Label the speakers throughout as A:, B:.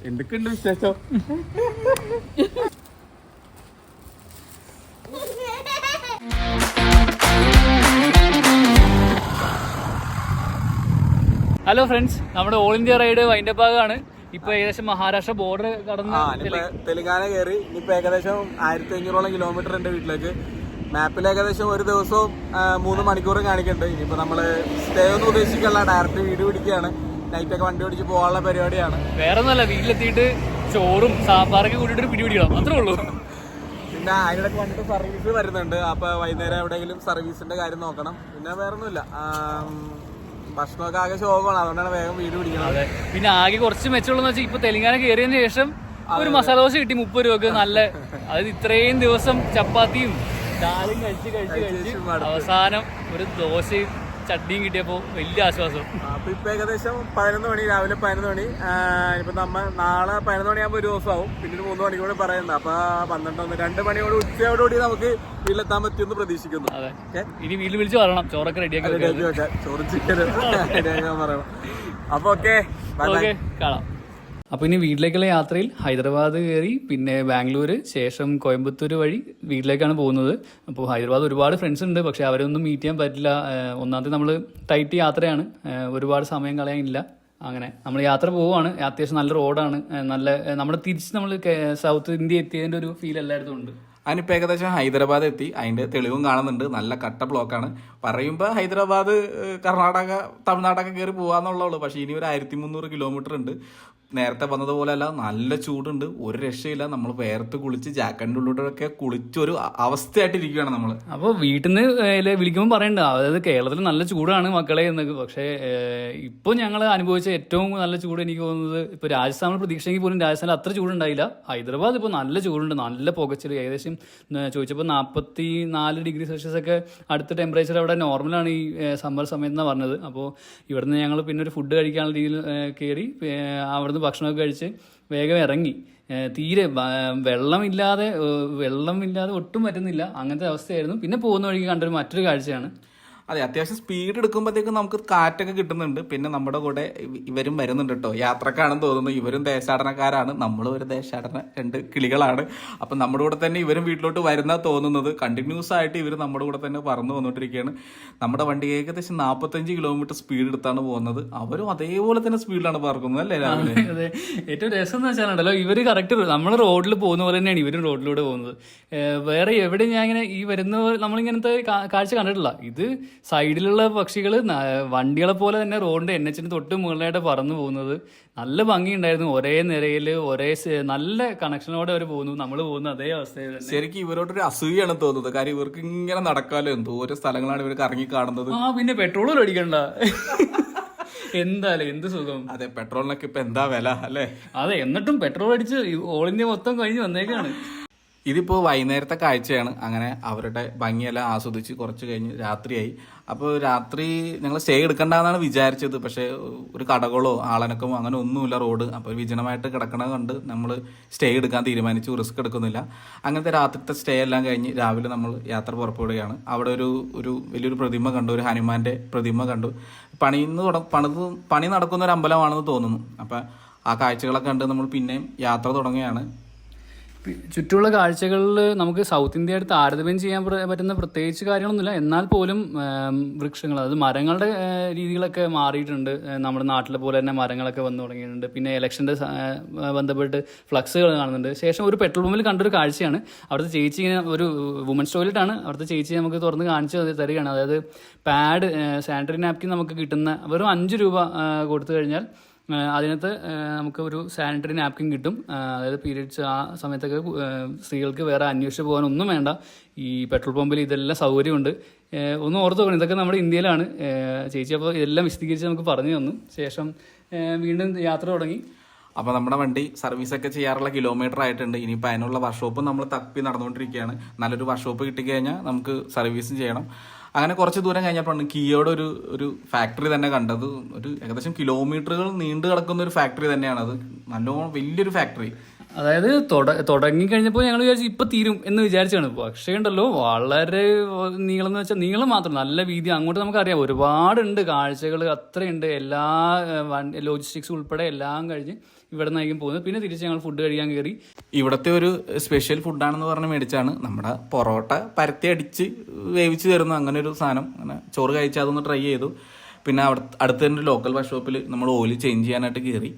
A: എന്തൊക്കെയുണ്ട് വിശേഷം?
B: Hello friends, നമ്മുടെ ഓൾ ഇന്ത്യ റൈഡ് വൈൻഡപ്പ് ആകാണ്. ഇപ്പൊ ഏകദേശം മഹാരാഷ്ട്ര ബോർഡർ കടന്ന്
A: തെലങ്കാന കയറി. ഇനിയിപ്പോ ഏകദേശം 1500 കിലോമീറ്റർ ഉണ്ട് വീട്ടിലേക്ക്. മാപ്പിൽ ഏകദേശം ഒരു ദിവസവും 3 മണിക്കൂറും കാണിക്കുന്നുണ്ട്. ഇനിയിപ്പോ നമ്മള് സ്റ്റേ ഒന്നും ഉദ്ദേശിക്കല്ല, ഡയറക്റ്റ് വീട് പിടിക്കുകയാണ്. നൈറ്റൊക്കെ വണ്ടി ഓടിച്ച് പോകാനുള്ള പരിപാടിയാണ്.
B: വേറെ ഒന്നല്ല, വീട്ടിലെത്തിയിട്ട് ചോറും സാമ്പാറൊക്കെ കൂട്ടിയിട്ട് പിടി പിടിക്കണം, അത്രേ ഉള്ളൂ.
A: പിന്നെ അതിനിടയ്ക്ക് വന്നിട്ട് സർവീസ് വരുന്നുണ്ട്. അപ്പൊ വൈകുന്നേരം എവിടെയെങ്കിലും സർവീസിന്റെ കാര്യം നോക്കണം. പിന്നെ വേറെ ഒന്നുമില്ല, ഭക്ഷണമൊക്കെ ആകെ ശോകമാണ്, അതുകൊണ്ടാണ് വേഗം വീട് പിടിക്കുന്നത്.
B: പിന്നെ ആകെ കുറച്ച് മെച്ചമുള്ളതെന്ന് വെച്ചാൽ ഇപ്പൊ തെലങ്കാന കയറിയതിന് ശേഷം ഒരു മസാല ദോശ കിട്ടി 30 രൂപക്ക്. നല്ല, അതായത് ഇത്രയും ദിവസം ചപ്പാത്തിയും ദാലും കഴിച്ച് അവസാനം ഒരു ദോശയും ചട്നിയും കിട്ടിയപ്പോ വലിയ ആശ്വാസം.
A: അപ്പൊ ഇപ്പൊ ഏകദേശം 11 മണി, രാവിലെ 11 മണി. ഇപ്പൊ നാളെ 11 മണിയാകുമ്പോ ഒരു ദിവസമാവും. പിന്നെ ഒരു 3 മണിക്കൂർ പറയുന്നത്. അപ്പൊ 12, 2 മണിയോട് ഉച്ചയോടുകൂടി നമുക്ക് വീട്ടിലെത്താൻ പറ്റുമെന്ന് പ്രതീക്ഷിക്കുന്നു.
B: അതെ, ഇനി വീട്ടിൽ വിളിച്ച് പറയണം, ചോറൊക്കെ റെഡിയാക്കി
A: വെക്കാം. ചോറ് ചിക്കൻ റെഡിയാക്കാൻ പറയണം. അപ്പൊ ഓക്കെ,
B: കാണാം. അപ്പോൾ ഇനി വീട്ടിലേക്കുള്ള യാത്രയിൽ ഹൈദരാബാദ് കയറി പിന്നെ ബാംഗ്ലൂർ, ശേഷം കോയമ്പത്തൂർ വഴി വീട്ടിലേക്കാണ് പോകുന്നത്. അപ്പോൾ ഹൈദരാബാദ് ഒരുപാട് ഫ്രണ്ട്സ് ഉണ്ട്, പക്ഷേ അവരൊന്നും മീറ്റ് ചെയ്യാൻ പറ്റില്ല. ഒന്നാമത്തെ നമ്മൾ ടൈറ്റ് യാത്രയാണ്, ഒരുപാട് സമയം കളയാനില്ല. അങ്ങനെ നമ്മൾ യാത്ര പോവുകയാണ്. അത്യാവശ്യം നല്ല റോഡാണ്, നല്ല നമ്മുടെ തിരിച്ച് നമ്മൾ സൗത്ത് ഇന്ത്യ എത്തിയതിൻ്റെ ഒരു ഫീൽ എല്ലായിടത്തും ഉണ്ട്.
A: അതിനിപ്പോൾ ഏകദേശം ഹൈദരാബാദ് എത്തി, അതിൻ്റെ തെളിവും കാണുന്നുണ്ട്. നല്ല കട്ട ബ്ലോക്കാണ്. പറയുമ്പോൾ ഹൈദരാബാദ്, കർണാടക, തമിഴ്നാടൊക്കെ കയറി പോകാന്നുള്ളൂ. പക്ഷേ ഇനി ഒരു 1300 കിലോമീറ്റർ ഉണ്ട്. നേരത്തെ വന്നതുപോലെ അല്ല, നല്ല ചൂടുണ്ട്, ഒരു രക്ഷയില്ല. നമ്മൾ വേർത്ത് കുളിച്ച് ജാക്കറ്റിൻ്റെ ഉള്ളിലൂടെയൊക്കെ കുളിച്ചൊരു അവസ്ഥയായിട്ടിരിക്കുകയാണ് നമ്മൾ.
B: അപ്പോൾ വീട്ടിൽ നിന്ന് വിളിക്കുമ്പോൾ പറയണ്ട, അതായത് കേരളത്തിൽ നല്ല ചൂടാണ് മക്കളെ എന്നൊക്കെ. പക്ഷേ ഇപ്പോൾ ഞങ്ങൾ അനുഭവിച്ച ഏറ്റവും നല്ല ചൂട് എനിക്ക് തോന്നുന്നത്, ഇപ്പോൾ രാജസ്ഥാനിൽ പ്രതീക്ഷയെങ്കിൽ പോലും രാജസ്ഥാനിൽ അത്ര ചൂടുണ്ടായില്ല. ഹൈദരാബാദ് ഇപ്പോൾ നല്ല ചൂടുണ്ട്, നല്ല പുകച്ചിൽ. ഏകദേശം ചോദിച്ചപ്പോൾ 44 ഡിഗ്രി സെൽഷ്യസ് ഒക്കെ അടുത്ത ടെമ്പറേച്ചർ അവിടെ നോർമലാണ് ഈ സമ്മർ സമയത്ത് എന്നാണ് പറഞ്ഞത്. അപ്പോൾ ഇവിടുന്ന് ഞങ്ങൾ പിന്നെ ഒരു ഫുഡ് കഴിക്കാനുള്ള രീതിയിൽ കയറി അവിടുന്ന് ഭക്ഷണമൊക്കെ കഴിച്ച് വേഗം ഇറങ്ങി. തീരെ വെള്ളമില്ലാതെ ഒട്ടും പറ്റുന്നില്ല, അങ്ങനത്തെ അവസ്ഥയായിരുന്നു. പിന്നെ പോകുന്ന വഴിക്ക് കണ്ടൊരു മറ്റൊരു കാഴ്ചയാണ്.
A: അതെ, അത്യാവശ്യം സ്പീഡ് എടുക്കുമ്പോഴത്തേക്കും നമുക്ക് കാറ്റൊക്കെ കിട്ടുന്നുണ്ട്. പിന്നെ നമ്മുടെ കൂടെ ഇവരും വരുന്നുണ്ട് കേട്ടോ, യാത്രക്കാണെന്ന് തോന്നുന്നു. ഇവരും ദേശാടനക്കാരാണ്, നമ്മളും ഒരു ദേശാടന 2 കിളികളാണ്. അപ്പം നമ്മുടെ കൂടെ തന്നെ ഇവരും വീട്ടിലോട്ട് വരുന്ന തോന്നുന്നത്. കണ്ടിന്യൂസ് ആയിട്ട് ഇവർ നമ്മുടെ കൂടെ തന്നെ പറന്നു വന്നുകൊണ്ടിരിക്കുകയാണ്. നമ്മുടെ വണ്ടി ഏകദേശം 45 കിലോമീറ്റർ സ്പീഡ് എടുത്താണ് പോകുന്നത്. അവരും അതേപോലെ തന്നെ സ്പീഡിലാണ് പറക്കുന്നത് അല്ലേ രാവിലെ.
B: അതെ, ഏറ്റവും രസം എന്ന് വെച്ചാലുണ്ടല്ലോ, ഇവർ കറക്റ്റ് നമ്മൾ റോഡിൽ പോകുന്ന പോലെ തന്നെയാണ് ഇവരും റോഡിലൂടെ പോകുന്നത്. വേറെ എവിടെ ഞാൻ ഇങ്ങനെ ഈ വരുന്ന നമ്മളിങ്ങനത്തെ കാഴ്ച കണ്ടിട്ടില്ല. ഇത് സൈഡിലുള്ള പക്ഷികൾ വണ്ടികളെ പോലെ തന്നെ റോഡിന്റെ NH തൊട്ട് മുകളിലായിട്ട് പറന്നു പോകുന്നത്. നല്ല ഭംഗിയുണ്ടായിരുന്നു. ഒരേ നിരയിൽ ഒരേ നല്ല കണക്ഷനോടെ അവർ പോകുന്നു, നമ്മൾ പോകുന്ന അതേ അവസ്ഥയിൽ.
A: ശരിക്കും ഇവരോടൊരു അസൂയാണ് തോന്നുന്നത്. കാര്യം ഇവർക്ക് ഇങ്ങനെ നടക്കാലോ, എന്തോരോ സ്ഥലങ്ങളാണ് ഇവർക്ക് ഇറങ്ങി കാണുന്നത്.
B: പിന്നെ പെട്രോൾ അടിക്കണ്ട, എന്തായാലും എന്ത് സുഖം.
A: അതെ, പെട്രോളിനൊക്കെ ഇപ്പൊ എന്താ വില അല്ലേ.
B: അതെ, എന്നിട്ടും പെട്രോൾ അടിച്ച് ഓൾ ഇന്ത്യ മൊത്തം കഴിഞ്ഞ് വന്നേക്കാണ്.
A: ഇതിപ്പോൾ വൈകുന്നേരത്തെ കാഴ്ചയാണ്. അങ്ങനെ അവരുടെ ഭംഗിയെല്ലാം ആസ്വദിച്ച് കുറച്ച് കഴിഞ്ഞ് രാത്രിയായി. അപ്പോൾ രാത്രി ഞങ്ങൾ സ്റ്റേ എടുക്കണ്ടെന്നാണ് വിചാരിച്ചത്. പക്ഷേ ഒരു കടകളോ ആളനക്കമോ അങ്ങനെ ഒന്നുമില്ല റോഡ്. അപ്പോൾ വിജനമായിട്ട് കിടക്കണത് കണ്ട് നമ്മൾ സ്റ്റേ എടുക്കാൻ തീരുമാനിച്ചു, റിസ്ക് എടുക്കുന്നില്ല. അങ്ങനത്തെ രാത്രിത്തെ സ്റ്റേ എല്ലാം കഴിഞ്ഞ് രാവിലെ നമ്മൾ യാത്ര പുറപ്പെടുകയാണ്. അവിടെ ഒരു വലിയൊരു പ്രതിമ കണ്ടു, ഒരു ഹനുമാന്റെ പ്രതിമ കണ്ടു. പണി നടക്കുന്ന ഒരു അമ്പലമാണെന്ന് തോന്നുന്നു. അപ്പം ആ കാഴ്ചകളൊക്കെ കണ്ട് നമ്മൾ പിന്നെയും യാത്ര തുടങ്ങുകയാണ്.
B: ചുറ്റുമുള്ള കാഴ്ചകളിൽ നമുക്ക് സൗത്ത് ഇന്ത്യയായിട്ട് താരതമ്യം ചെയ്യാൻ പറ്റുന്ന പ്രത്യേകിച്ച് കാര്യങ്ങളൊന്നുമില്ല. എന്നാൽ പോലും വൃക്ഷങ്ങൾ, അതായത് മരങ്ങളുടെ രീതികളൊക്കെ മാറിയിട്ടുണ്ട്. നമ്മുടെ നാട്ടിലെ പോലെ തന്നെ മരങ്ങളൊക്കെ വന്നു തുടങ്ങിയിട്ടുണ്ട്. പിന്നെ ഇലക്ഷൻ്റെ ബന്ധപ്പെട്ട് ഫ്ലക്സുകൾ കാണുന്നുണ്ട്. ശേഷം ഒരു പെട്രോൾ പമ്പിൽ കണ്ടൊരു കാഴ്ചയാണ്. അവിടുത്തെ ചേച്ചി ഇങ്ങനെ ഒരു വുമൻസ് ടോയ്ലറ്റാണ്. അവിടുത്തെ ചേച്ചി നമുക്ക് തുറന്ന് കാണിച്ച് തരികയാണ്. അതായത് പാഡ്, സാനിറ്ററി നാപ്കിൻ നമുക്ക് കിട്ടുന്ന വെറും 5 രൂപ കൊടുത്തു കഴിഞ്ഞാൽ അതിനകത്ത് നമുക്ക് ഒരു സാനിറ്ററി നാപ്കിൻ കിട്ടും. അതായത് പീരിയഡ്സ് ആ സമയത്തൊക്കെ സ്ത്രീകൾക്ക് വേറെ അന്വേഷിച്ച് പോകാനൊന്നും വേണ്ട. ഈ പെട്രോൾ പമ്പിൽ ഇതെല്ലാം സൗകര്യമുണ്ട്. ഒന്ന് ഓർത്ത് നോക്കണം, ഇതൊക്കെ നമ്മുടെ ഇന്ത്യയിലാണ്. ചേച്ചി അപ്പോൾ ഇതെല്ലാം വിശദീകരിച്ച് നമുക്ക് പറഞ്ഞു തന്നു. ശേഷം വീണ്ടും യാത്ര തുടങ്ങി.
A: അപ്പോൾ നമ്മുടെ വണ്ടി സർവീസൊക്കെ ചെയ്യാറുള്ള കിലോമീറ്റർ ആയിട്ടുണ്ട്. ഇനിയിപ്പോൾ അതിനുള്ള വർക്ക്ഷോപ്പ് നമ്മൾ തപ്പി നടന്നുകൊണ്ടിരിക്കുകയാണ്. നല്ലൊരു വർക്ക്ഷോപ്പ് കിട്ടിക്കഴിഞ്ഞാൽ നമുക്ക് സർവീസും ചെയ്യണം. അങ്ങനെ കുറച്ച് ദൂരം കഴിഞ്ഞപ്പോഴാണ് കിയയുടെ ഒരു ഫാക്ടറി തന്നെ കണ്ടത്. ഒരു ഏകദേശം കിലോമീറ്ററുകൾ നീണ്ടു കിടക്കുന്ന ഒരു ഫാക്ടറി തന്നെയാണത്. നല്ലോണം വലിയൊരു ഫാക്ടറി.
B: അതായത് തുടങ്ങിക്കഴിഞ്ഞപ്പോൾ ഞങ്ങൾ വിചാരിച്ചു ഇപ്പം തീരും എന്ന് വിചാരിച്ചാണ്. പക്ഷേ ഉണ്ടല്ലോ, വളരെ നീളം എന്ന് വെച്ചാൽ നീളം മാത്രം, നല്ല വീതി. അങ്ങോട്ട് നമുക്കറിയാം ഒരുപാടുണ്ട്, കാഴ്ചകൾ അത്രയുണ്ട്. എല്ലാ ലോജിസ്റ്റിക്സ് ഉൾപ്പെടെ എല്ലാം കഴിഞ്ഞ് ഇവിടെ നിന്നായിരിക്കും പോകുന്നത്. പിന്നെ തിരിച്ച് ഞങ്ങൾ ഫുഡ് കഴിക്കാൻ കയറി.
A: ഇവിടുത്തെ ഒരു സ്പെഷ്യൽ ഫുഡാണെന്ന് പറഞ്ഞ് മേടിച്ചാണ് നമ്മുടെ പൊറോട്ട പരത്തി അടിച്ച് വേവിച്ച് തരുന്നു. അങ്ങനെ ഒരു സാധനം. അങ്ങനെ ചോറ് കഴിച്ചാൽ അതൊന്ന് ട്രൈ ചെയ്തു. പിന്നെ അടുത്ത് തന്നെ ഒരു ലോക്കൽ വർക്ക്ഷോപ്പിൽ നമ്മൾ ഓയിൽ ചേഞ്ച് ചെയ്യാനായിട്ട് കയറി.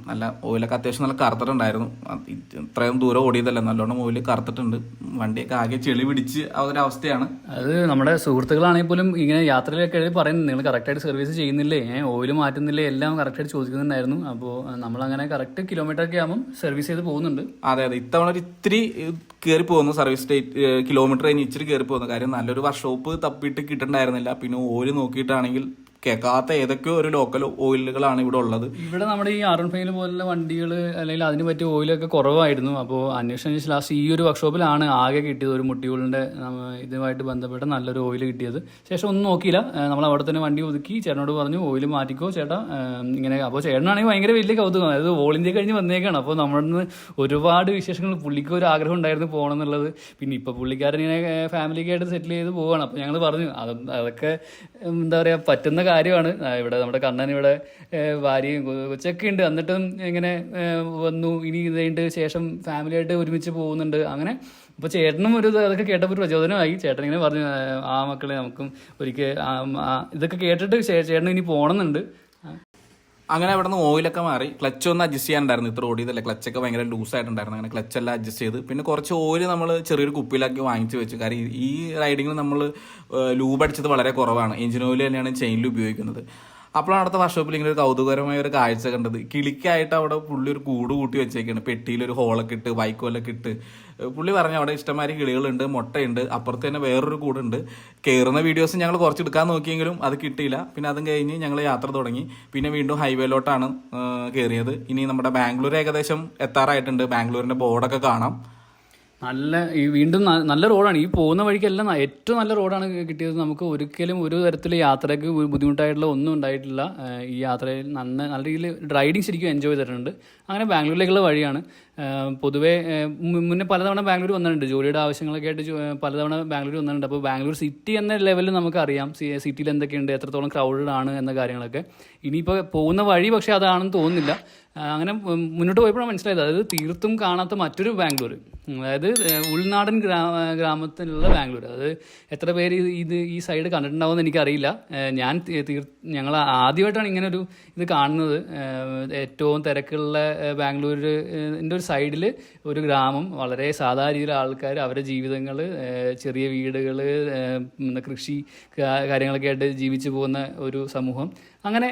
A: നല്ല ഓയിലൊക്കെ അത്യാവശ്യം നല്ല കറുത്തിട്ടുണ്ടായിരുന്നു. ഇത്രയും ദൂരം ഓടിയതല്ല, നല്ലോണം ഓയിൽ കറുത്തിട്ടുണ്ട്. വണ്ടിയൊക്കെ ആകെ ചെളി പിടിച്ച് ആ ഒരു അവസ്ഥയാണ്.
B: അത് നമ്മുടെ സുഹൃത്തുക്കളാണെങ്കിൽ പോലും ഇങ്ങനെ യാത്രയിലൊക്കെ പറയുന്നത് നിങ്ങൾ കറക്റ്റായിട്ട് സർവീസ് ചെയ്യുന്നില്ലേ, ഓയിൽ മാറ്റുന്നില്ലേ, എല്ലാം കറക്റ്റായിട്ട് ചോദിക്കുന്നുണ്ടായിരുന്നു. അപ്പോൾ നമ്മളങ്ങനെ കറക്റ്റ് കിലോമീറ്റർ ഒക്കെ ആകുമ്പോൾ സർവീസ് ചെയ്ത് പോകുന്നുണ്ട്.
A: അതെ ഇത്തവണ ഒരു ഇത്തിരി കയറി പോകുന്നു, സർവീസ് കിലോമീറ്റർ കഴിഞ്ഞ് ഇച്ചിരി കയറി പോകുന്നു. കാര്യം നല്ലൊരു വർക്ക്ഷോപ്പ് തപ്പിയിട്ട് കിട്ടണ്ടായിരുന്നില്ല. പിന്നെ ഓയിൽ നോക്കിയിട്ടാണെങ്കിൽ കേൾക്കാത്ത ഏതൊക്കെയോ ഒരു ലോക്കൽ ഓയിലുകളാണ് ഇവിടെ ഉള്ളത്.
B: ഇവിടെ നമ്മുടെ ഈ R15 പോലുള്ള വണ്ടികൾ അല്ലെങ്കിൽ അതിന് പറ്റിയ ഓയിലൊക്കെ കുറവായിരുന്നു. അപ്പോൾ അന്വേഷണം ലാസ്റ്റ് ഈ ഒരു വർക്ക്ഷോപ്പിലാണ് ആകെ കിട്ടിയത്, ഒരു മുട്ടികളുടെ ഇതുമായിട്ട് ബന്ധപ്പെട്ട നല്ലൊരു ഓയിൽ കിട്ടിയത്. ശേഷം ഒന്നും നോക്കിയില്ല, നമ്മൾ അവിടെ തന്നെ വണ്ടി ഒതുക്കി ചേട്ടനോട് പറഞ്ഞു ഓയിൽ മാറ്റിക്കോ ചേട്ടാ ഇങ്ങനെ. അപ്പോൾ ചേട്ടനാണെങ്കിൽ ഭയങ്കര വലിയ കൗതുകം, അതായത് ഓൾ ഇന്ത്യ കഴിഞ്ഞ് വന്നേക്കാണ്. അപ്പോൾ നമ്മളിൽ നിന്ന് ഒരുപാട് വിശേഷങ്ങൾ, പുള്ളിക്ക് ഒരു ആഗ്രഹം ഉണ്ടായിരുന്നു പോകണം എന്നുള്ളത്. പിന്നെ ഇപ്പോൾ പുള്ളിക്കാരൻ ഇങ്ങനെ ഫാമിലിക്കായിട്ട് സെറ്റിൽ ചെയ്ത് പോവുകയാണ്. അപ്പോൾ ഞങ്ങൾ പറഞ്ഞു അതൊക്കെ എന്താ പറയുക പറ്റുന്ന കാര്യമാണ്. ഇവിടെ നമ്മുടെ കണ്ണൻ ഇവിടെ ഭാര്യയും കൊച്ചൊക്കെ ഉണ്ട്, എന്നിട്ടും ഇങ്ങനെ വന്നു. ഇനി ഇതായിട്ട് ശേഷം ഫാമിലിയായിട്ട് ഒരുമിച്ച് പോകുന്നുണ്ട്. അങ്ങനെ അപ്പോൾ ചേട്ടനും ഒരു അതൊക്കെ കേട്ടപ്പോൾ ഒരു പ്രചോദനമായി. ചേട്ടൻ ഇങ്ങനെ പറഞ്ഞു ആ മക്കളെ നമുക്കും ഒരിക്കൽ ഇതൊക്കെ കേട്ടിട്ട് ചേട്ടൻ ഇനി പോകണമെന്നുണ്ട്.
A: അങ്ങനെ അവിടെ നിന്ന് ഓയിലൊക്കെ മാറി. ക്ലച്ച് ഒന്ന് അഡ്ജസ്റ്റ് ചെയ്യാനുണ്ടായിരുന്നു. ഇത്ര ഓടിയതല്ലേ, ക്ലച്ചൊക്കെ ഭയങ്കര ലൂസായിട്ടുണ്ടായിരുന്നു. അങ്ങനെ ക്ലച്ചെല്ലാം അഡ്ജസ്റ്റ് ചെയ്ത് പിന്നെ കുറച്ച് ഓയിൽ നമ്മൾ ചെറിയൊരു കുപ്പിയിലാക്കി വാങ്ങിച്ച് വെച്ചു. കാര്യം ഈ റൈഡിങ്ങിൽ നമ്മൾ ലൂബ് അടിച്ചത് വളരെ കുറവാണ്. എഞ്ചിൻ ഓയിൽ തന്നെയാണ് ചെയിനിൽ ഉപയോഗിക്കുന്നത്. അപ്പോഴാണ് അടുത്ത വർക്ക്ഷോപ്പിൽ ഇങ്ങനെ ഒരു കൗതുകരമായ ഒരു കാഴ്ച കണ്ടത്. കിളിക്കായിട്ട് അവിടെ പുള്ളി ഒരു കൂട് കൂട്ടി വെച്ചേക്കാണ്. പെട്ടിയിലൊരു ഹോളൊക്കെ ഇട്ട് വൈക്കോലൊക്കെ ഇട്ട്. പുള്ളി പറഞ്ഞു അവിടെ ഇഷ്ടംമാതിരി കിളികളുണ്ട്, മുട്ടയുണ്ട്. അപ്പുറത്ത് തന്നെ വേറൊരു കൂടുണ്ട്. കയറുന്ന വീഡിയോസ് ഞങ്ങൾ കുറച്ച് എടുക്കാൻ നോക്കിയെങ്കിലും അത് കിട്ടിയില്ല. പിന്നെ അതും കഴിഞ്ഞ് ഞങ്ങൾ യാത്ര തുടങ്ങി. പിന്നെ വീണ്ടും ഹൈവേയിലോട്ടാണ് കയറിയത്. ഇനി നമ്മുടെ ബാംഗ്ലൂർ ഏകദേശം എത്താറായിട്ടുണ്ട്. ബാംഗ്ലൂരിന്റെ ബോർഡൊക്കെ കാണാം.
B: വീണ്ടും നല്ല റോഡാണ്. ഈ പോകുന്ന വഴിക്കെല്ലാം ഏറ്റവും നല്ല റോഡാണ് കിട്ടിയത്. നമുക്ക് ഒരിക്കലും ഒരു തരത്തിൽ യാത്രയ്ക്ക് ബുദ്ധിമുട്ടായിട്ടുള്ള ഒന്നും ഉണ്ടായിട്ടില്ല. ഈ യാത്രയിൽ നല്ല രീതിയിൽ റൈഡിങ് ശരിക്കും എൻജോയ് ചെയ്തിട്ടുണ്ട്. അങ്ങനെ ബാംഗ്ലൂരിലേക്കുള്ള വഴിയാണ്. പൊതുവേ മുന്നേ പലതവണ ബാംഗ്ലൂർ വന്നിട്ടുണ്ട്, ജോലിയുടെ ആവശ്യങ്ങളൊക്കെ ആയിട്ട് പലതവണ ബാംഗ്ലൂർ വന്നിട്ടുണ്ട്. അപ്പോൾ ബാംഗ്ലൂർ സിറ്റി എന്ന ലെവലിൽ നമുക്കറിയാം സിറ്റിയിൽ എന്തൊക്കെയുണ്ട്, എത്രത്തോളം ക്രൗഡഡ് ആണ് എന്ന കാര്യങ്ങളൊക്കെ. ഇനിയിപ്പോൾ പോകുന്ന വഴി പക്ഷേ അതാണെന്ന് തോന്നുന്നില്ല. അങ്ങനെ മുന്നോട്ട് പോയപ്പോഴാണ് മനസ്സിലായത് അതായത് തീർത്തും കാണാത്ത മറ്റൊരു ബാംഗ്ലൂർ, അതായത് ഉൾനാടൻ ഗ്രാമത്തിലുള്ള ബാംഗ്ലൂർ. അത് എത്ര പേര് ഈ സൈഡ് കണ്ടിട്ടുണ്ടാവുമെന്ന് എനിക്കറിയില്ല. ഞങ്ങൾ ആദ്യമായിട്ടാണ് ഇങ്ങനെ ഒരു ഇത് കാണുന്നത്. ഏറ്റവും തിരക്കുള്ള ബാംഗ്ലൂരിൻ്റെ ഒരു സൈഡിൽ ഒരു ഗ്രാമം, വളരെ സാധാരണ രീതിയിൽ ആൾക്കാർ അവരുടെ ജീവിതങ്ങൾ, ചെറിയ വീടുകൾ, കൃഷി കാര്യങ്ങളൊക്കെ ആയിട്ട് ജീവിച്ചു പോകുന്ന ഒരു സമൂഹം. അങ്ങനെ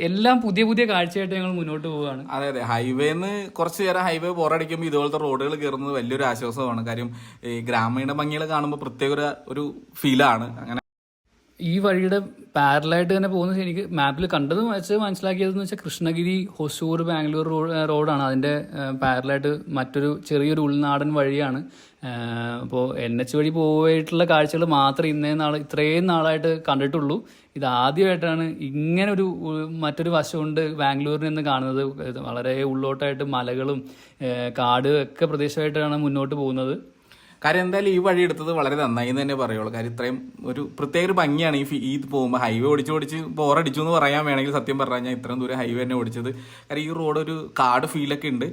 B: എല്ലാം പുതിയ പുതിയ കാഴ്ചയായിട്ട് ഞങ്ങൾ മുന്നോട്ട് പോവുകയാണ്.
A: അതെ ഹൈവേന്ന് കുറച്ച് നേരം ഹൈവേ ബോറടിക്കുമ്പോൾ ഇതുപോലത്തെ റോഡുകൾ കയറുന്നത് വലിയൊരു ആശ്വാസമാണ്. കാര്യം ഈ ഗ്രാമീണ ഭംഗികൾ കാണുമ്പോൾ പ്രത്യേക ഒരു ഫീലാണ്. അങ്ങനെ
B: ഈ വഴിയുടെ പാരലായിട്ട് തന്നെ പോകുന്നത് എനിക്ക് മാപ്പിൽ കണ്ടത് വെച്ച് മനസ്സിലാക്കിയതെന്ന് വെച്ചാൽ കൃഷ്ണഗിരി ഹൊസൂർ ബാംഗ്ലൂർ റോഡാണ്. അതിൻ്റെ പാരലായിട്ട് മറ്റൊരു ചെറിയൊരു ഉൾനാടൻ വഴിയാണ്. അപ്പോൾ NH വഴി പോയിട്ടുള്ള കാഴ്ചകൾ മാത്രമേ ഇത്രയും നാളായിട്ട് കണ്ടിട്ടുള്ളൂ. ഇതാദ്യമായിട്ടാണ് ഇങ്ങനൊരു മറ്റൊരു വശമുണ്ട് ബാംഗ്ലൂരിൽ നിന്ന് കാണുന്നത്. വളരെ ഉള്ളോട്ടായിട്ട് മലകളും കാട് ഒക്കെ പ്രദേശമായിട്ടാണ് മുന്നോട്ട് പോകുന്നത്.
A: കാര്യം എന്തായാലും ഈ വഴി എടുത്തത് വളരെ നന്നായി എന്ന് തന്നെ പറയുള്ളൂ. കാര്യം ഇത്രയും ഒരു പ്രത്യേക ഒരു ഭംഗിയാണ് ഈ പോകുമ്പോൾ. ഹൈവേ ഓടിച്ച് ബോറടിച്ചു എന്ന് പറയാൻ വേണമെങ്കിൽ സത്യം പറഞ്ഞാൽ ഇത്രയും ദൂരം ഹൈവേ തന്നെ ഓടിച്ചത്. കാര്യം ഈ റോഡ് ഒരു കാട് ഫീലൊക്കെ ഉണ്ട്.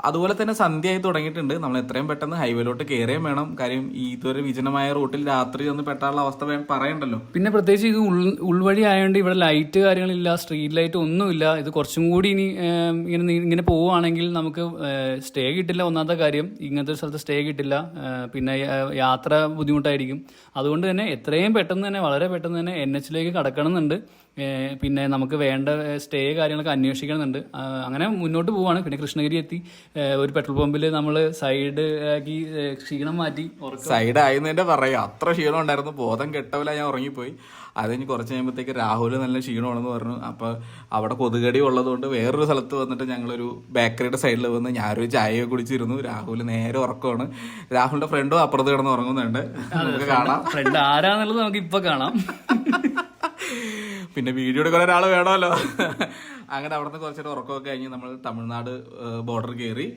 A: അതുപോലെ തന്നെ സന്ധ്യയായി തുടങ്ങിയിട്ടുണ്ട്. നമ്മൾ എത്രയും പെട്ടെന്ന് ഹൈവേയിലോട്ട് കയറുകയും വേണം. കാര്യം ഇതൊരു വിജനമായ റൂട്ടിൽ രാത്രി ഒന്ന് പെട്ടാനുള്ള അവസ്ഥ പറയണ്ടല്ലോ.
B: പിന്നെ പ്രത്യേകിച്ച് ഇത് ഉൾവഴി ആയതുകൊണ്ട് ഇവിടെ ലൈറ്റ് കാര്യങ്ങളില്ല, സ്ട്രീറ്റ് ലൈറ്റ് ഒന്നുമില്ല. ഇത് കുറച്ചും കൂടി ഇങ്ങനെ പോവുകയാണെങ്കിൽ നമുക്ക് സ്റ്റേ കിട്ടില്ല. ഒന്നാമത്തെ കാര്യം ഇങ്ങനത്തെ ഒരു സ്ഥലത്ത് സ്റ്റേ കിട്ടില്ല. പിന്നെ യാത്ര ബുദ്ധിമുട്ടായിരിക്കും. അതുകൊണ്ട് തന്നെ എത്രയും പെട്ടെന്ന് തന്നെ വളരെ പെട്ടെന്ന് തന്നെ NHലേക്ക് കടക്കണമെന്നുണ്ട്. പിന്നെ നമുക്ക് വേണ്ട സ്റ്റേ കാര്യങ്ങളൊക്കെ അന്വേഷിക്കണമെന്നുണ്ട്. അങ്ങനെ മുന്നോട്ട് പോവാണ്. പിന്നെ കൃഷ്ണഗിരി എത്തി. ഒരു പെട്രോൾ പമ്പിൽ നമ്മൾ സൈഡ് ആക്കി ക്ഷീണം മാറ്റി.
A: സൈഡ് ആയെന്നെ പറയാം. അത്ര ക്ഷീണം ഉണ്ടായിരുന്നു, ബോധം കെട്ടവല ഞാൻ ഉറങ്ങിപ്പോയി. അത് കഴിഞ്ഞ് കുറച്ച് കഴിയുമ്പോഴത്തേക്ക് രാഹുൽ നല്ല ക്ഷീണമാണെന്ന് പറഞ്ഞു. അപ്പോൾ അവിടെ കൊതുകടി ഉള്ളതുകൊണ്ട് വേറൊരു സ്ഥലത്ത് വന്നിട്ട് ഞങ്ങളൊരു ബേക്കറിയുടെ സൈഡിൽ വന്ന് ഞാനൊരു ചായയൊക്കെ കുടിച്ചിരുന്നു. രാഹുൽ നേരെ ഉറക്കമാണ്. രാഹുലിന്റെ ഫ്രണ്ടും അപ്പുറത്ത് കിടന്ന് ഉറങ്ങുന്നുണ്ട്. നമുക്ക് കാണാം
B: ഫ്രണ്ട് ആരാന്നുള്ളത് നമുക്ക് ഇപ്പൊ കാണാം.
A: പിന്നെ വീഡിയോ എടുക്കാൻ ഒരാൾ വേണമല്ലോ. അങ്ങനെ അവിടുന്ന് കുറച്ചൊരു ഉറക്കമൊക്കെ കഴിഞ്ഞ് നമ്മൾ തമിഴ്നാട് ബോർഡർ കയറി.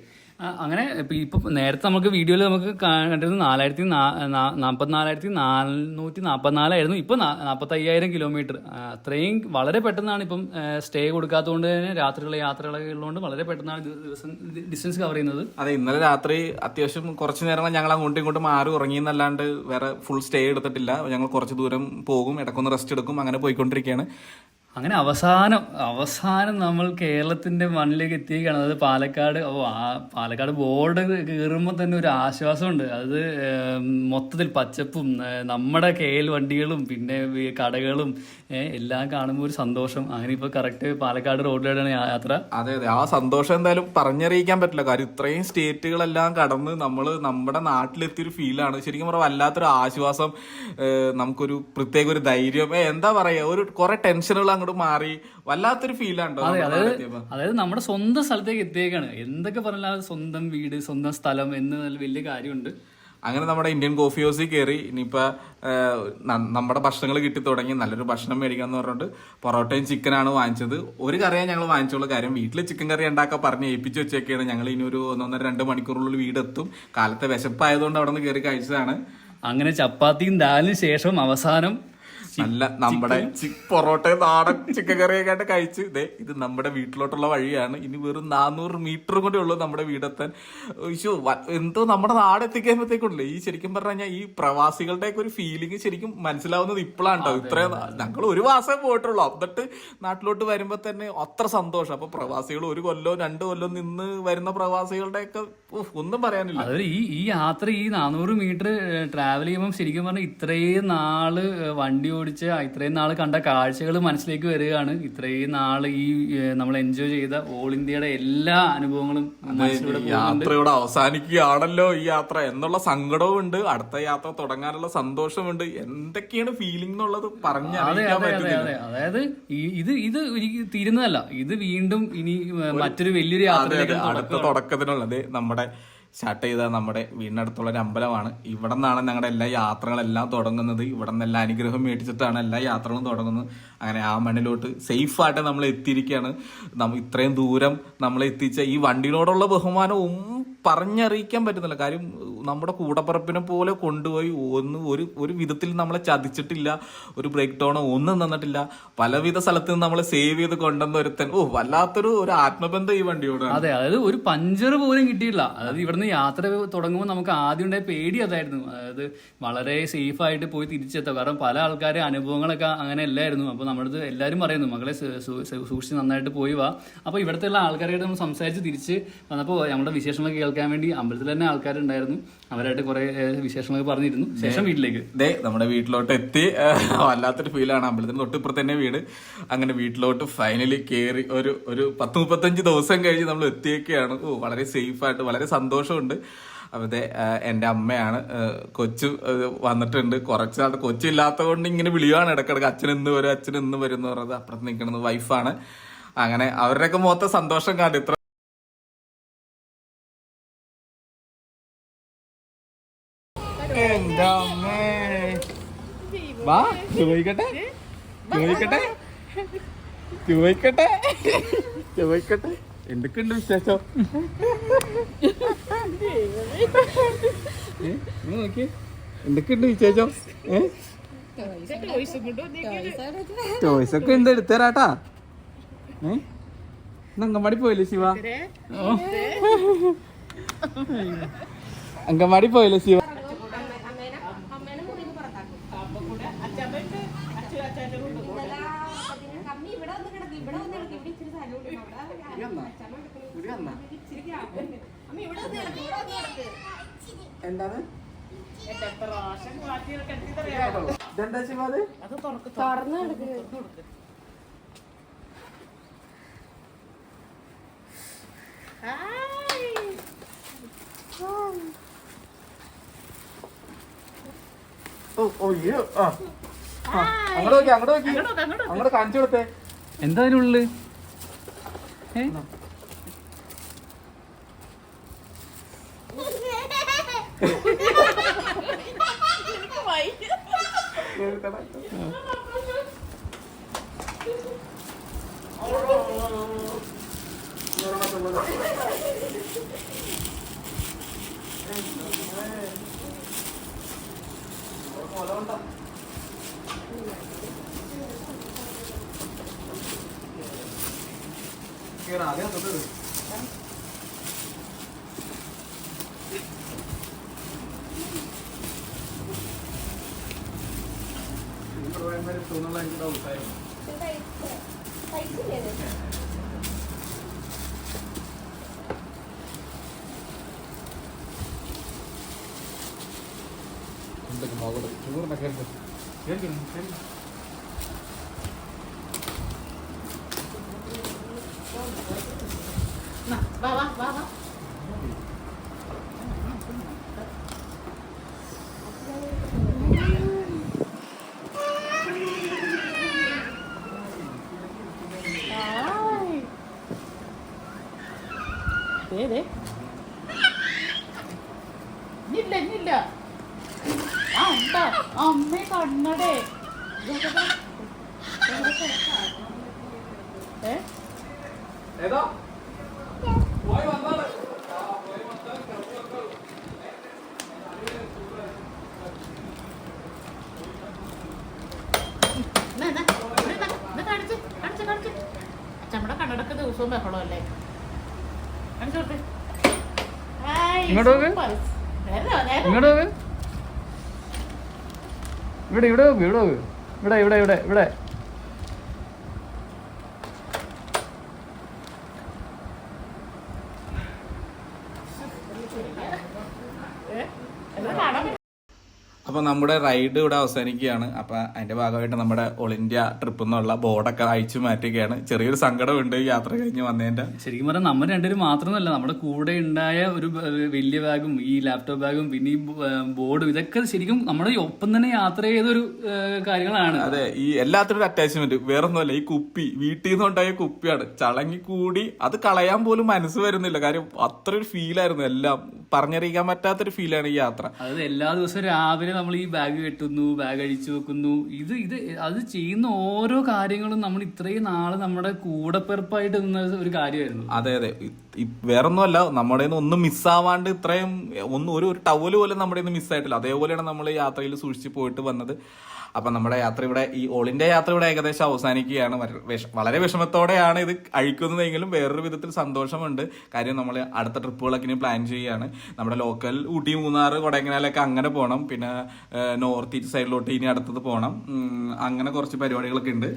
B: അങ്ങനെ ഇപ്പൊ നേരത്തെ നമുക്ക് വീഡിയോയിൽ നമുക്ക് കണ്ടിരുന്നത് 44,444 ഇപ്പൊ 45,000 കിലോമീറ്റർ. അത്രയും വളരെ പെട്ടെന്നാണ് ഇപ്പം സ്റ്റേ കൊടുക്കാത്തതുകൊണ്ട് തന്നെ രാത്രിയുള്ള യാത്രകളൊക്കെ ഉള്ളതുകൊണ്ട് വളരെ പെട്ടെന്നാണ് ദിവസം ഡിസ്റ്റൻസ് കവർ ചെയ്യുന്നത്.
A: അതെ, ഇന്നലെ രാത്രി അത്യാവശ്യം കുറച്ച് നേരം ഞങ്ങൾ അങ്ങോട്ടും ഇങ്ങോട്ടും മാറി ഉറങ്ങിയെന്നല്ലാണ്ട് വേറെ ഫുൾ സ്റ്റേ എടുത്തിട്ടില്ല. ഞങ്ങൾ കുറച്ച് ദൂരം പോകും, ഇടയ്ക്കൊന്ന് റെസ്റ്റ് എടുക്കും, അങ്ങനെ പോയിക്കൊണ്ടിരിക്കുകയാണ്.
B: അങ്ങനെ അവസാനം നമ്മൾ കേരളത്തിന്റെ മണ്ണിലേക്ക് എത്തിയിരിക്കുകയാണ്. അതായത് പാലക്കാട്. പാലക്കാട് ബോർഡ് കയറുമ്പോൾ തന്നെ ഒരു ആശ്വാസമുണ്ട്. അത് മൊത്തത്തിൽ പച്ചപ്പും നമ്മുടെ KL വണ്ടികളും പിന്നെ കടകളും എല്ലാം കാണുമ്പോൾ ഒരു സന്തോഷം. അങ്ങനെ ഇപ്പൊ കറക്റ്റ് പാലക്കാട് റോഡിലാണ് യാത്ര.
A: അതെ, ആ സന്തോഷം എന്തായാലും പറഞ്ഞറിയിക്കാൻ പറ്റില്ല. കാര്യം ഇത്രയും സ്റ്റേറ്റുകളെല്ലാം കടന്ന് നമ്മൾ നമ്മുടെ നാട്ടിലെത്തിയൊരു ഫീലാണ്. ശരിക്കും പറഞ്ഞാൽ വല്ലാത്തൊരു ആശ്വാസം, നമുക്കൊരു പ്രത്യേക ഒരു ധൈര്യം, എന്താ പറയാ, ഒരു കുറെ ടെൻഷനുകൾ അങ്ങോട്ട് മാറി വല്ലാത്തൊരു ഫീലാണ്ടോ.
B: അതായത് നമ്മുടെ സ്വന്തം സ്ഥലത്തേക്ക് എത്തിയേക്കാണ്. എന്തൊക്കെ പറഞ്ഞാൽ സ്വന്തം വീട്, സ്വന്തം സ്ഥലം എന്ന് വലിയ കാര്യമുണ്ട്.
A: അങ്ങനെ നമ്മുടെ ഇന്ത്യൻ കോഫി ഹൗസിൽ കയറി. ഇനിയിപ്പോ നമ്മുടെ ഭക്ഷണങ്ങൾ കിട്ടി തുടങ്ങി. നല്ലൊരു ഭക്ഷണം മേടിക്കണം എന്ന് പറഞ്ഞിട്ട് പൊറോട്ടയും ചിക്കനാണ് വാങ്ങിച്ചത്. ഒരു കറിയാണ് ഞങ്ങൾ വാങ്ങിച്ചുള്ള കാര്യം. വീട്ടിൽ ചിക്കൻ കറി ഉണ്ടാക്കാൻ പറഞ്ഞ് ഏൽപ്പിച്ച് വെച്ചേക്കാണ്. ഞങ്ങൾ ഇനി ഒരു 1-2 മണിക്കൂറിനുള്ളിൽ വീടെത്തും. കാലത്തെ വിശപ്പായതുകൊണ്ട് അവിടെ നിന്ന് കയറി കഴിച്ചതാണ്.
B: അങ്ങനെ ചപ്പാത്തിയും ദാലിനും ശേഷം അവസാനം
A: നല്ല നമ്മുടെ പൊറോട്ടയും നാടൻ ചിക്കൻ കറിയൊക്കെ ആയിട്ട് കഴിച്ച് ഇത് നമ്മുടെ വീട്ടിലോട്ടുള്ള വഴിയാണ്. ഇനി വെറും 400 മീറ്റർ കൂടെ ഉള്ളൂ നമ്മുടെ വീടെത്താൻ. എന്തോ നമ്മുടെ നാട് എത്തിക്കുമ്പോഴത്തേക്കുണ്ടല്ലേ ഈ ശരിക്കും പറഞ്ഞാൽ ഈ പ്രവാസികളുടെയൊക്കെ ഒരു ഫീലിംഗ് ശരിക്കും മനസ്സിലാവുന്നത് ഇപ്പോഴാണ് കേട്ടോ. ഇത്രയും ഞങ്ങൾ ഒരു മാസം പോയിട്ടുള്ളൂ, എന്നിട്ട് നാട്ടിലോട്ട് വരുമ്പോ തന്നെ അത്ര സന്തോഷം. അപ്പൊ പ്രവാസികൾ 1 കൊല്ലം 2 കൊല്ലം നിന്ന് വരുന്ന പ്രവാസികളുടെയൊക്കെ ഒന്നും പറയാനില്ല.
B: അതായത് ഈ യാത്ര, ഈ 400 മീറ്റർ ട്രാവൽ ചെയ്യുമ്പോൾ ശരിക്കും പറഞ്ഞാൽ ഇത്രയും നാള് വണ്ടി ഓടിച്ച് ഇത്രയും നാള് കണ്ട കാഴ്ചകൾ മനസ്സിലേക്ക് വരികയാണ്. ഇത്രയും നാള് ഈ നമ്മൾ എൻജോയ് ചെയ്ത ഓൾ ഇന്ത്യയുടെ എല്ലാ അനുഭവങ്ങളും
A: യാത്രയോടെ അവസാനിക്കുകയാണല്ലോ ഈ യാത്ര എന്നുള്ള സങ്കടവും ഉണ്ട്. അടുത്ത യാത്ര തുടങ്ങാനുള്ള സന്തോഷമുണ്ട്. എന്തൊക്കെയാണ് ഫീലിംഗ് എന്നുള്ളത് പറഞ്ഞറിയിക്കാൻ പറ്റുന്നില്ല.
B: അതായത് ഇത് തീരുന്നതല്ല, ഇത് വീണ്ടും ഇനി മറ്റൊരു വലിയൊരു യാത്രയിലേക്ക്
A: അടുത്ത തുടക്കത്തിനുള്ളത് നമ്മുടെ സ്റ്റാർട്ട് ചെയ്ത നമ്മുടെ വീടിനടുത്തുള്ള ഒരു അമ്പലമാണ്. ഇവിടെ നിന്നാണ് ഞങ്ങളുടെ എല്ലാ യാത്രകളെല്ലാം തുടങ്ങുന്നത്. ഇവിടെ നിന്നെല്ലാം അനുഗ്രഹം മേടിച്ചിട്ടാണ് എല്ലാ യാത്രകളും തുടങ്ങുന്നത്. അങ്ങനെ ആ മണ്ണിലോട്ട് സേഫായിട്ട് നമ്മൾ എത്തിയിരിക്കുകയാണ്. ഇത്രയും ദൂരം നമ്മളെ എത്തിച്ച ഈ വണ്ടിയോടുള്ള ബഹുമാനവും പറഞ്ഞറിയിക്കാൻ പറ്റുന്നില്ല. കാര്യം നമ്മുടെ കൂടപ്പറപ്പിനെ പോലെ കൊണ്ടുപോയി ഒരു വിധത്തിൽ നമ്മളെ ചതിച്ചിട്ടില്ല. ഒരു ബ്രേക്ക് ഡൗണോ ഒന്നും തന്നിട്ടില്ല. പലവിധ സ്ഥലത്ത് നിന്ന് നമ്മളെ സേവ് ചെയ്ത് കൊണ്ടുവന്ന ഒരുത്തൻ. വല്ലാത്തൊരു ആത്മബന്ധം ഈ വണ്ടിയോട്.
B: അതെ, അതായത് ഒരു പഞ്ചർ പോലും കിട്ടിയില്ല. അതായത് ഇവിടുന്ന് യാത്ര തുടങ്ങുമ്പോൾ നമുക്ക് ആദ്യം ഉണ്ടായ പേടി അതായിരുന്നു. അതായത് വളരെ സേഫ് ആയിട്ട് പോയി തിരിച്ചെത്താം. കാരണം പല ആൾക്കാരെ അനുഭവങ്ങളൊക്കെ അങ്ങനെ അല്ലായിരുന്നു. അപ്പൊ നമ്മുടെ എല്ലാവരും പറയുന്നു മകളെ സൂക്ഷിച്ച് നന്നായിട്ട് പോയി വാ. അപ്പൊ ഇവിടുത്തെ ഉള്ള ആൾക്കാരായിട്ട് നമ്മൾ സംസാരിച്ച് തിരിച്ച് വന്നപ്പോൾ നമ്മുടെ വിശേഷങ്ങളൊക്കെ കേൾക്കാൻ വേണ്ടി അമ്പലത്തിൽ തന്നെ ആൾക്കാരുണ്ടായിരുന്നു. അവരായിട്ട് കുറെ വിശേഷങ്ങളൊക്കെ പറഞ്ഞിരുന്നു. ശേഷം വീട്ടിലേക്ക്
A: നമ്മുടെ വീട്ടിലോട്ട് എത്തി. വല്ലാത്തൊരു ഫീലാണ്. അമ്പലത്തിന് തൊട്ടിപ്പുറത്ത് തന്നെ വീട്. അങ്ങനെ വീട്ടിലോട്ട് ഫൈനലി കയറി ഒരു 10-35 ദിവസം കഴിഞ്ഞ് നമ്മൾ എത്തിയൊക്കെയാണ്. വളരെ സേഫായിട്ട് വളരെ സന്തോഷമുണ്ട്. അതെ, എൻ്റെ അമ്മയാണ്. കൊച്ചു വന്നിട്ടുണ്ട്. കുറച്ചാൾ കൊച്ചില്ലാത്തത് കൊണ്ട് ഇങ്ങനെ വിളിയാണ് ഇടക്കിടക്ക്. അച്ഛൻ എന്ന് വരും എന്ന് പറയുന്നത്. അപ്പുറത്ത് നിൽക്കുന്നത് വൈഫാണ്. അങ്ങനെ അവരുടെയൊക്കെ മൊത്തം സന്തോഷം കണ്ട് ഇത്ര എന്റെ അമ്മേ. വാ ചോദിക്കട്ടെ എന്തൊക്കെയുണ്ട് വിശേഷം? നോക്കി എന്തൊക്കെയുണ്ട് വിശേഷം? ചോയ്സ് ഒക്കെ ഉണ്ട്, എടുത്തരാട്ടാ. അങ്കമാടി പോയില്ലേ ശിവ? അങ്കമാടി പോയില്ലേ ശിവ? എന്താണ് ഇതെന്താ ശിവ? അത് തുറന്നു അങ്ങോട്ട് കാണിച്ചു കൊടുത്തേ.
B: എന്താ അതിനുള്ളില്?
C: ഇല്ല ആ ഉണ്ടാ അമ്മ കണ്ണടേ അച്ഛമ്മടെ കണ്ണടക്ക് ദിവസവും ബഹളമല്ലേ കാണിച്ചോട്ടെ
B: ഇങ്ങോട്ട് നോക്ക് ഇങ്ങോട്ട് നോക്ക് ഇവിടെ ഇവിടെ നോക്ക് ഇവിടെ നോക്ക് ഇവിടെ ഇവിടെ ഇവിടെ ഇവിടെ
A: അപ്പോൾ നമ്മുടെ റൈഡ് ഇവിടെ അവസാനിക്കുകയാണ്. അപ്പോൾ അതിന്റെ ഭാഗമായിട്ട് നമ്മുടെ ഓൾ ഇന്ത്യ ട്രിപ്പ് എന്നുള്ള ബോർഡൊക്കെ അഴിച്ചു മാറ്റുകയാണ്. ചെറിയൊരു സങ്കടമുണ്ട് യാത്ര കഴിഞ്ഞ് വന്നതിന്റെ.
B: ശരിക്കും പറഞ്ഞാൽ നമ്മൾ രണ്ടുപേരും മാത്രമല്ല, നമ്മുടെ കൂടെ ഉണ്ടായ ഒരു വലിയ ബാഗും ഈ ലാപ്ടോപ്പ് ബാഗും പിന്നെ ഈ ബോർഡും ഇതൊക്കെ ശരിക്കും നമ്മുടെ ഒപ്പം തന്നെ യാത്ര ചെയ്തൊരു കാര്യങ്ങളാണ്.
A: അതെ, ഈ എല്ലാത്തിനും ഒരു അറ്റാച്ച്മെന്റ് വേറൊന്നുമല്ല. ഈ കുപ്പി വീട്ടിൽ നിന്നുണ്ടായ കുപ്പിയാണ്, ചളങ്ങി കൂടി അത് കളയാൻ പോലും മനസ്സ് വരുന്നില്ല. കാര്യം അത്ര ഒരു ഫീലായിരുന്നു, എല്ലാം പറഞ്ഞറിയിക്കാൻ പറ്റാത്തൊരു ഫീലാണ് ഈ യാത്ര.
B: അതായത് എല്ലാ ദിവസവും രാവിലെ നമ്മൾ ഈ ബാഗ് കെട്ടുന്നു, ബാഗ് അഴിച്ചു വെക്കുന്നു, ഇത് അത് ചെയ്യുന്ന ഓരോ കാര്യങ്ങളും നമ്മൾ ഇത്രയും നാള് നമ്മുടെ കൂടപ്പിറപ്പായിട്ട് നിന്ന ഒരു കാര്യമായിരുന്നു.
A: അതെ അതെ, വേറൊന്നുമല്ല, നമ്മുടെ ഒന്നും മിസ്സാവാണ്ട് ഇത്രയും ഒരു ടവല് പോലും നമ്മുടെ മിസ്സായിട്ടില്ല. അതേപോലെയാണ് നമ്മൾ യാത്രയിൽ സൂക്ഷിച്ച് പോയിട്ട് വന്നത്. അപ്പൊ നമ്മുടെ യാത്ര ഇവിടെ, ഈ ഓൾ ഇന്ത്യ യാത്ര ഇവിടെ ഏകദേശം അവസാനിക്കുകയാണ്. വളരെ വിഷമത്തോടെയാണ് ഇത് അഴിക്കുന്നതെങ്കിലും വേറൊരു വിധത്തിൽ സന്തോഷമുണ്ട്. കാര്യം നമ്മൾ അടുത്ത ട്രിപ്പുകളൊക്കെ ഇനി പ്ലാൻ ചെയ്യുകയാണ്. നമ്മുടെ ലോക്കൽ ഊട്ടി, മൂന്നാർ, കൊടൈക്കനാലൊക്കെ അങ്ങനെ പോകണം. പിന്നെ നോർത്ത് ഈസ്റ്റ് സൈഡിലോട്ട് ഇനി അടുത്തത് പോകണം. അങ്ങനെ കുറച്ച് പരിപാടികളൊക്കെ ഉണ്ട്.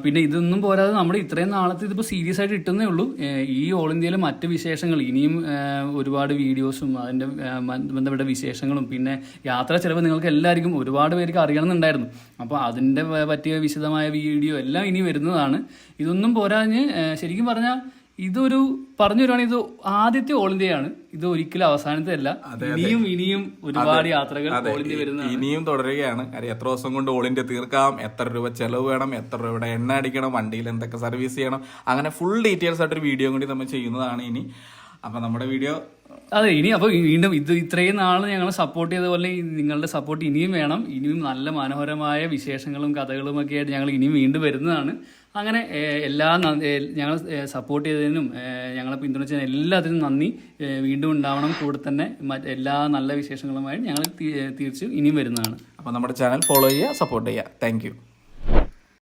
B: പിന്നെ ഇതൊന്നും പോരാതെ നമ്മുടെ ഇത്രയും നാളത്തെ ഇതിപ്പോ സീരിയസ് ആയിട്ട് ഇട്ടുന്നേ ഉള്ളൂ. ഈ ഓൾ ഇന്ത്യയിലെ മറ്റ് വിശേഷങ്ങൾ ഇനിയും ഒരുപാട് വീഡിയോസും അതിന്റെ ബന്ധപ്പെട്ട വിശേഷങ്ങളും പിന്നെ യാത്രാ ചെലവ് നിങ്ങൾക്ക് എല്ലാവർക്കും ഒരുപാട് പേർക്ക് അറിയണമെന്നുണ്ടായിരുന്നു. അപ്പോൾ അതിന്റെ പറ്റിയ വിശദമായ വീഡിയോ എല്ലാം ഇനി വരുന്നതാണ്. ഇതൊന്നും പോരാഞ്ഞ് ശരിക്കും പറഞ്ഞാൽ ഇതൊരു പറഞ്ഞു വരുവാണെങ്കിൽ ഇത് ആദ്യത്തെ ഓൾ ഇന്ത്യയാണ്. ഇത് ഒരിക്കലും അവസാനത്തെ അല്ല. ഇനിയും ഒരുപാട് യാത്രകൾ ഓൾ ഇന്ത്യ വരുന്നതാണ്,
A: ഇനിയും തുടരുകയാണ്. കാര്യം എത്ര ദിവസം കൊണ്ട് ഓൾ ഇന്ത്യ തീർക്കാം, എത്ര രൂപ ചെലവ് വേണം, എത്ര രൂപയുടെ എണ്ണ അടിക്കണം, വണ്ടിയിൽ എന്തൊക്കെ സർവീസ് ചെയ്യണം, അങ്ങനെ ഫുൾ ഡീറ്റെയിൽസ് ആയിട്ടൊരു വീഡിയോ കൂടി നമ്മൾ ചെയ്യുന്നതാണ് ഇനി. അപ്പൊ നമ്മുടെ വീഡിയോ
B: അതെ ഇനി അപ്പോൾ വീണ്ടും ഇത്രയും നാൾ ഞങ്ങൾ സപ്പോർട്ട് ചെയ്ത പോലെ നിങ്ങളുടെ സപ്പോർട്ട് ഇനിയും വേണം. ഇനിയും നല്ല മനോഹരമായ വിശേഷങ്ങളും കഥകളും ഒക്കെ ആയിട്ട് ഞങ്ങൾ ഇനിയും വീണ്ടും വരുന്നതാണ്. അങ്ങനെ ഞങ്ങൾ സപ്പോർട്ട് ചെയ്തതിനും ഞങ്ങളെ പിന്തുണച്ചതിനും എല്ലാത്തിനും നന്ദി. വീണ്ടും ഉണ്ടാവണം. കൂടെ തന്നെ എല്ലാ നല്ല വിശേഷങ്ങളുമായി ഞങ്ങൾ തീർച്ചയായും ഇനിയും വരുന്നതാണ്.
A: അപ്പോൾ നമ്മുടെ ചാനൽ ഫോളോ ചെയ്യുക, സപ്പോർട്ട് ചെയ്യുക. താങ്ക്